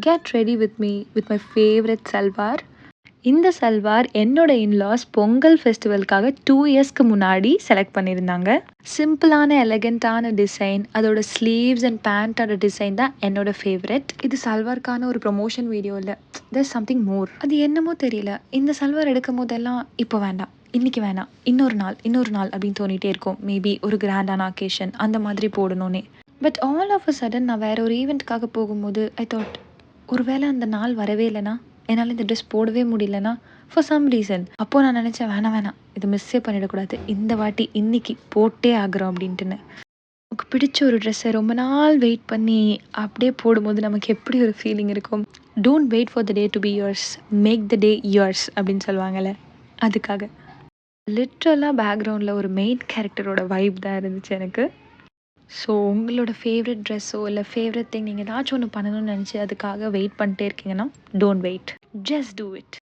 Get ready with me with my favourite salwar. இந்த சல்வார் என்னோட in-laws Pongal ஃபெஸ்டிவலுக்காக 2 இயர்ஸ்க்கு முன்னாடி செலக்ட் பண்ணியிருந்தாங்க. சிம்பிளான எலகண்ட்டான டிசைன், அதோட ஸ்லீவ்ஸ் அண்ட் பேண்ட்டோட டிசைன் தான் என்னோட ஃபேவரட். இது சல்வார்க்கான ஒரு ப்ரொமோஷன் வீடியோ இல்லை, there's சம்திங் மோர். அது என்னமோ தெரியல, இந்த சல்வார் எடுக்கும் போதெல்லாம் இப்போ வேண்டாம், இன்னைக்கு வேணாம், இன்னொரு நாள் அப்படின்னு தோணிட்டே இருக்கும். மேபி ஒரு கிராண்டான அக்கேஷன் அந்த மாதிரி போடணும்னே. But all of a sudden நான் வேற ஒரு ஈவெண்ட்காக போகும்போது ஐ தாட், ஒருவேளை அந்த நாள் வரவே இல்லைனா, என்னால் இந்த ட்ரெஸ் போடவே முடியலனா ஃபார் சம் ரீசன், அப்போது நான் நினச்சேன் வேணாம் இது மிஸ்ஸே பண்ணிடக்கூடாது, இந்த வாட்டி இன்னைக்கு போட்டே ஆகிறோம் அப்படின்ட்டுன்னு. நமக்கு பிடிச்ச ஒரு ட்ரெஸ்ஸை ரொம்ப நாள் வெயிட் பண்ணி அப்படியே போடும்போது நமக்கு எப்படி ஒரு ஃபீலிங் இருக்கும். Don't wait for the day to be yours, make the day yours அப்படின்னு சொல்லுவாங்கள்ல, அதுக்காக. லிட்ரலாக பேக்ரவுண்டில் ஒரு மெயின் கேரக்டரோட வைப் தான் இருந்துச்சு எனக்கு. ஸோ உங்களோட ஃபேவரட் ட்ரெஸ்ஸோ இல்லை ஃபேவரட் திங் நீங்கள் ஏதாச்சும் ஒன்று பண்ணணும்னு நினச்சி அதுக்காக வெயிட் பண்ணிட்டே இருக்கீங்கன்னா, don't wait, just do it.